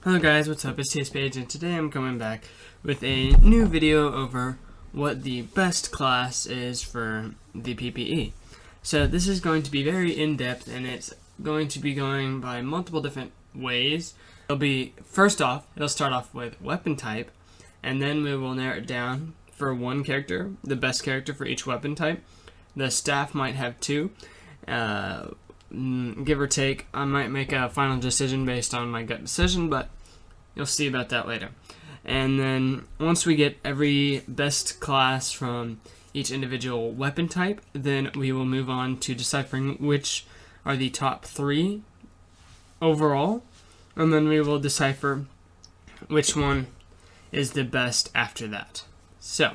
Hello guys, what's up? It's TSPage, and today I'm coming back with a new video over what the best class is for the PPE. So this is going to be very in-depth, and it's going to be going by multiple different ways. It'll start off with weapon type, and then we will narrow it down for one character, the best character for each weapon type. The staff might have two. Give or take. I might make a final decision based on my gut decision, but you'll see about that later. And then once we get every best class from each individual weapon type, then we will move on to deciphering which are the top 3 overall, and then we will decipher which one is the best after that. So,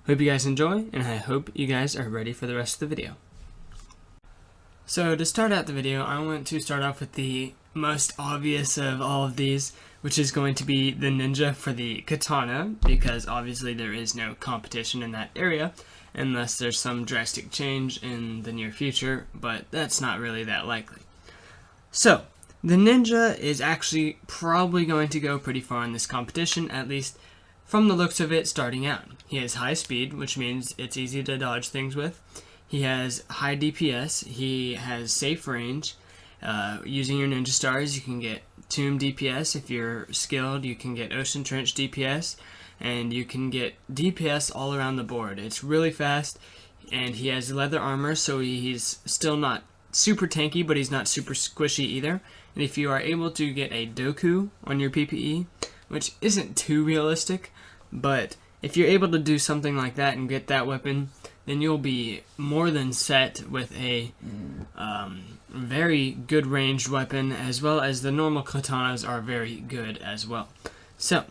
hope you guys enjoy, and I hope you guys are ready for the rest of the video. So to start out the video, I want to start off with the most obvious of all of these, which is going to be the ninja for the katana, because obviously there is no competition in that area, unless there's some drastic change in the near future, but that's not really that likely. So, the ninja is actually probably going to go pretty far in this competition, at least from the looks of it starting out. He has high speed, which means it's easy to dodge things with. He has high DPS, he has safe range. Using your ninja stars, you can get tomb DPS. If you're skilled, you can get ocean trench DPS, and you can get DPS all around the board. It's really fast, and he has leather armor, so he's still not super tanky, but he's not super squishy either. And if you are able to get a Doku on your PPE, which isn't too realistic, but if you're able to do something like that and get that weapon, then you'll be more than set with a very good ranged weapon, as well as the normal katanas are very good as well. So,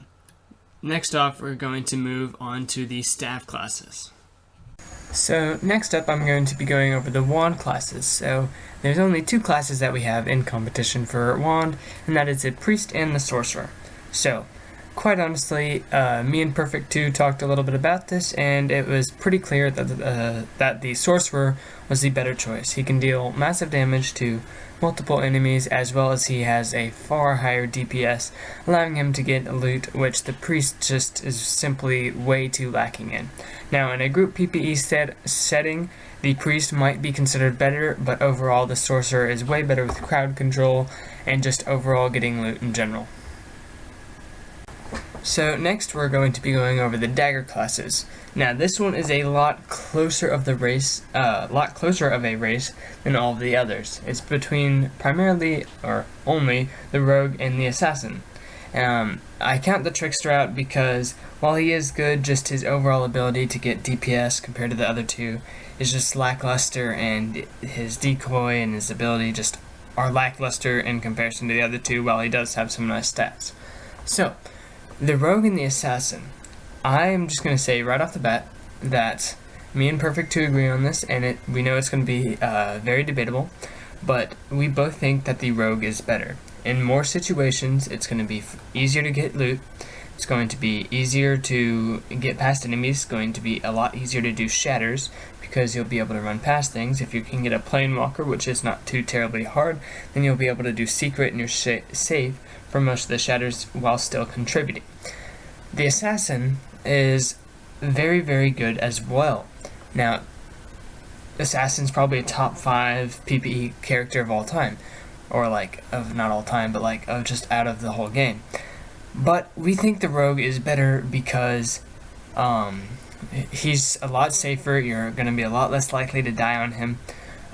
next off, we're going to move on to the staff classes. So, next up, I'm going to be going over the wand classes. So, there's only 2 classes that we have in competition for wand, and that is the priest and the sorcerer. So, quite honestly, me and Perfect 2 talked a little bit about this, and it was pretty clear that the Sorcerer was the better choice. He can deal massive damage to multiple enemies, as well as he has a far higher DPS, allowing him to get loot, which the Priest just is simply way too lacking in. Now, in a group PPE setting, the Priest might be considered better, but overall the Sorcerer is way better with crowd control and just overall getting loot in general. So next we're going to be going over the dagger classes. Now this one is a lot closer of a race than all of the others. It's between primarily or only the rogue and the assassin. I count the trickster out because while he is good, just his overall ability to get DPS compared to the other 2 is just lackluster, and his decoy and his ability just are lackluster in comparison to the other 2, while he does have some nice stats. So, the rogue and the assassin. I am just going to say right off the bat that me and Perfect 2 agree on this, and we know it's going to be very debatable, but we both think that the rogue is better. In more situations, it's going to be easier to get loot, it's going to be easier to get past enemies, it's going to be a lot easier to do shatters, because you'll be able to run past things. If you can get a plane walker, which is not too terribly hard, then you'll be able to do secret and you're safe for most of the shatters while still contributing. The assassin is very, very good as well. Now, assassin's probably a top 5 PPE character of all time, or not all time, but of just out of the whole game. But we think the rogue is better because he's a lot safer. You're going to be a lot less likely to die on him,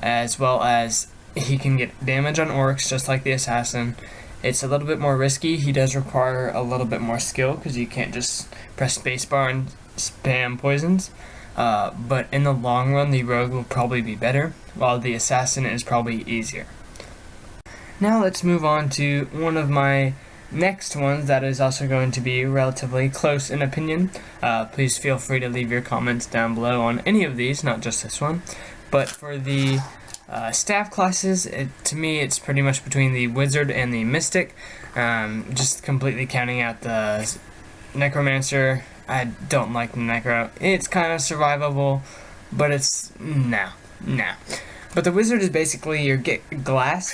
as well as he can get damage on orcs just like the assassin. It's a little bit more risky. He does require a little bit more skill because you can't just press spacebar and spam poisons. But in the long run, the rogue will probably be better, while the assassin is probably easier. Now let's move on to one of my next ones that is also going to be relatively close in opinion. Please feel free to leave your comments down below on any of these, not just this one. But for the staff classes, to me it's pretty much between the wizard and the mystic. Just completely counting out the necromancer. I don't like the necro. It's kind of survivable, but it's no. But the wizard is basically your glass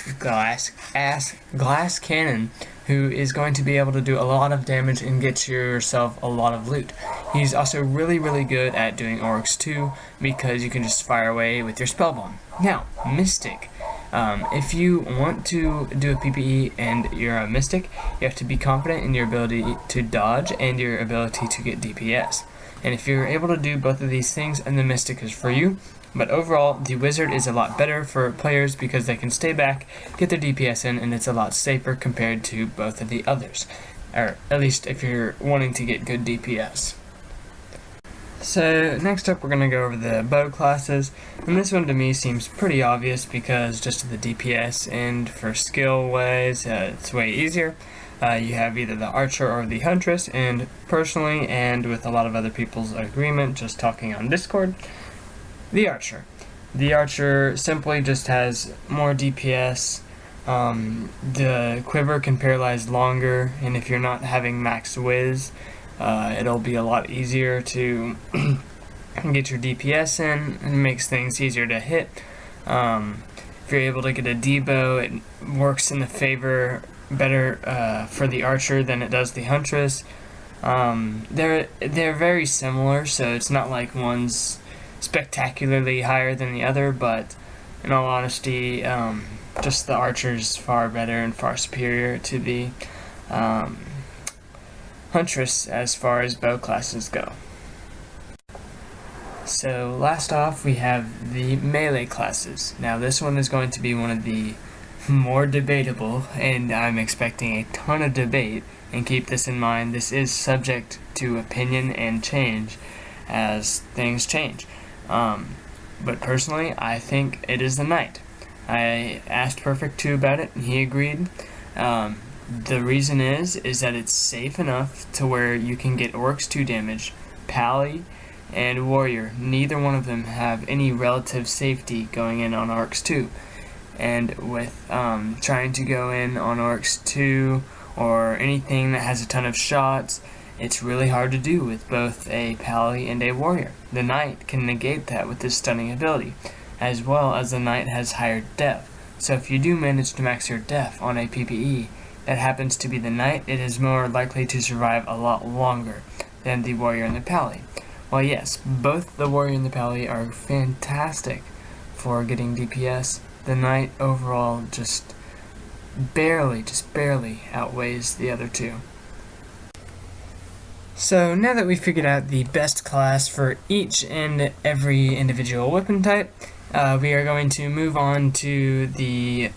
cannon, who is going to be able to do a lot of damage and get yourself a lot of loot. He's also really good at doing orcs too, because you can just fire away with your spell bomb. Now, mystic. If you want to do a PPE and you're a mystic, you have to be confident in your ability to dodge and your ability to get DPS. And if you're able to do both of these things, then the mystic is for you. But overall, the wizard is a lot better for players because they can stay back, get their DPS in, and it's a lot safer compared to both of the others. Or at least if you're wanting to get good DPS. So next up we're going to go over the bow classes, and this one to me seems pretty obvious because just of the DPS, and for skill wise it's way easier. You have either the archer or the huntress, and personally, and with a lot of other people's agreement, just talking on Discord, the archer. The archer simply just has more DPS. The quiver can paralyze longer, and if you're not having max whiz, it'll be a lot easier to get your DPS in, and it makes things easier to hit. If you're able to get a D-bow, it works in the favor better for the archer than it does the huntress. They're very similar, so it's not like one's spectacularly higher than the other, but in all honesty, just the archer's far better and far superior to the huntress as far as bow classes go. So last off we have the melee classes. Now this one is going to be one of the more debatable, and I'm expecting a ton of debate, and keep this in mind, this is subject to opinion and change as things change. But personally, I think it is the knight. I asked Perfect 2 about it, and he agreed. The reason is that it's safe enough to where you can get orcs 2 damage, pally, and warrior. Neither one of them have any relative safety going in on orcs 2. And with trying to go in on orcs 2 or anything that has a ton of shots, it's really hard to do with both a pally and a warrior. The knight can negate that with his stunning ability, as well as the knight has higher def. So if you do manage to max your def on a PPE that happens to be the knight, it is more likely to survive a lot longer than the warrior and the pally. Well, yes, both the warrior and the pally are fantastic for getting DPS. The knight overall just barely outweighs the other two. So now that we figured out the best class for each and every individual weapon type, we are going to move on to the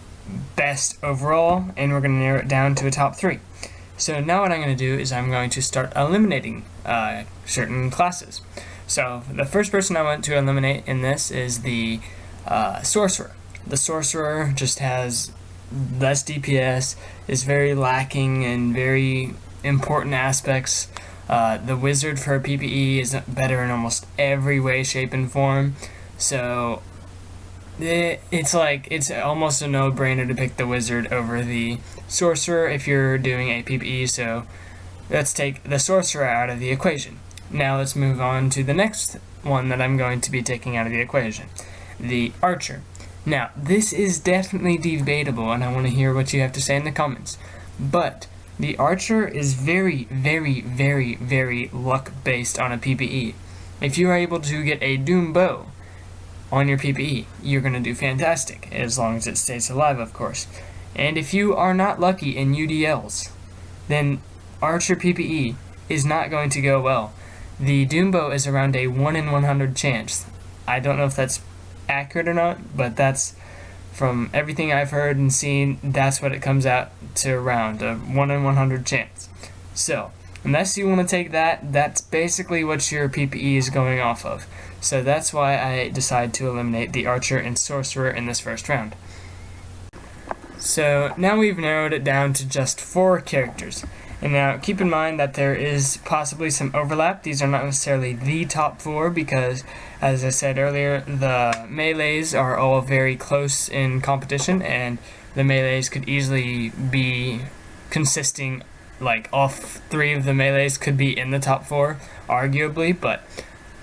best overall, and we're going to narrow it down to a top 3. So now what I'm going to do is I'm going to start eliminating certain classes. So the first person I want to eliminate in this is the Sorcerer. The Sorcerer just has less DPS, is very lacking in very important aspects. The Wizard for PPE is better in almost every way, shape, and form. So it's almost a no-brainer to pick the Wizard over the Sorcerer if you're doing a PPE. So let's take the Sorcerer out of the equation. Now let's move on to the next one that I'm going to be taking out of the equation, the Archer. Now, this is definitely debatable, and I want to hear what you have to say in the comments. But the Archer is very luck-based on a PPE. If you are able to get a Doom Bow on your PPE, you're going to do fantastic, as long as it stays alive, of course. And if you are not lucky in UDLs, then Archer PPE is not going to go well. The Doom Bow is around a 1 in 100 chance. I don't know if that's accurate or not, but that's, from everything I've heard and seen, that's what it comes out to, around a 1 in 100 chance. So unless you want to take that, that's basically what your PPE is going off of. So that's why I decided to eliminate the Archer and Sorcerer in this first round. So now we've narrowed it down to just 4 characters. And now keep in mind that there is possibly some overlap. These are not necessarily the top 4 because, as I said earlier, the melees are all very close in competition, and the melees could easily be consisting, like all 3 of the melees could be in the top 4, arguably, but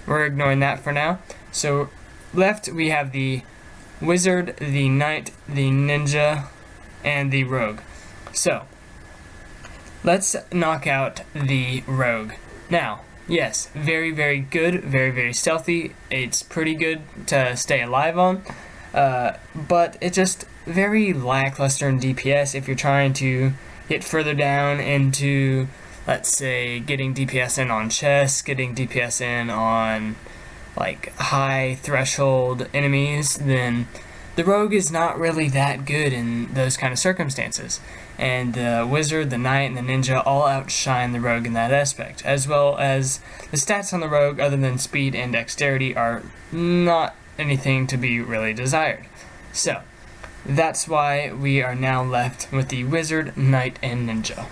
we're ignoring that for now. So left we have the wizard, the knight, the ninja, and the rogue. So, let's knock out the rogue. Now, yes, very, very good, very, very stealthy. It's pretty good to stay alive on, but it's just very lackluster in DPS if you're trying to get further down into, let's say, getting DPS in on chests, getting DPS in on like high threshold enemies. Then the rogue is not really that good in those kind of circumstances. And the wizard, the knight, and the ninja all outshine the rogue in that aspect, as well as the stats on the rogue, other than speed and dexterity, are not anything to be really desired. So, that's why we are now left with the wizard, knight, and ninja.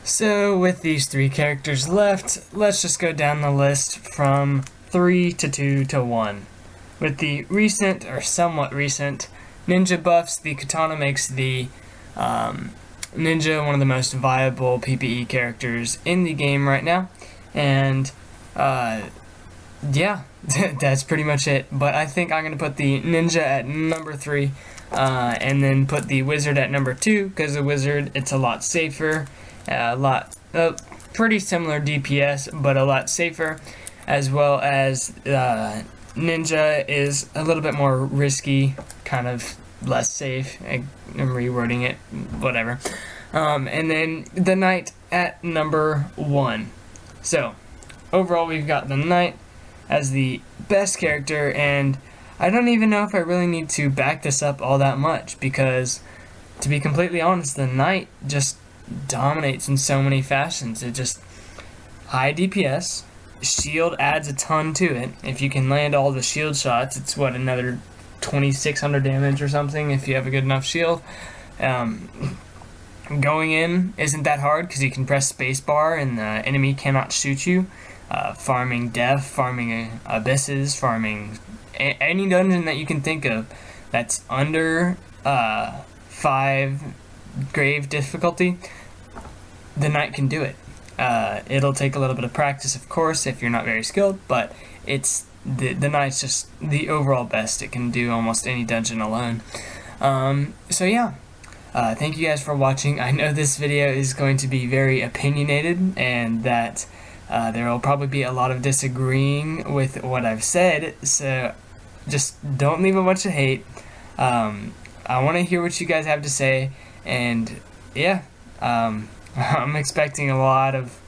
So, with these 3 characters left, let's just go down the list from 3 to 2 to 1. With the recent, or somewhat recent, ninja buffs, the katana makes the ninja one of the most viable PPE characters in the game right now. And, yeah, that's pretty much it. But I think I'm going to put the ninja at number 3, and then put the wizard at number 2, because the wizard, it's a lot safer, pretty similar DPS, but a lot safer, as well as ninja is a little bit more risky, kind of less safe. I'm rewording it, whatever. And then the knight at number 1. So, overall we've got the knight as the best character, and I don't even know if I really need to back this up all that much, because, to be completely honest, the knight just dominates in so many fashions. It just, high DPS, shield adds a ton to it. If you can land all the shield shots, it's what, another 2600 damage or something if you have a good enough shield. Going in isn't that hard because you can press spacebar and the enemy cannot shoot you. Farming death, farming abysses, farming any dungeon that you can think of that's under 5 grave difficulty, the knight can do it. It'll take a little bit of practice, of course, if you're not very skilled, but it's the knight's just the overall best. It can do almost any dungeon alone. So yeah, thank you guys for watching. I know this video is going to be very opinionated, and that there will probably be a lot of disagreeing with what I've said, so just don't leave a bunch of hate. I want to hear what you guys have to say, and yeah, I'm expecting a lot of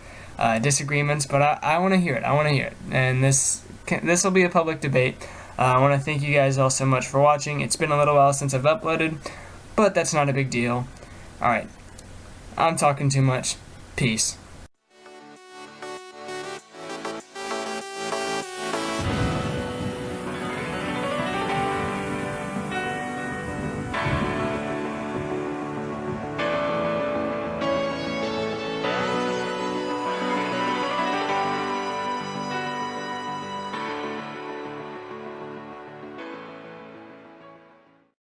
disagreements, but I want to hear it. I want to hear it, and this will be a public debate. I want to thank you guys all so much for watching. It's been a little while since I've uploaded, but that's not a big deal. Alright, I'm talking too much. Peace.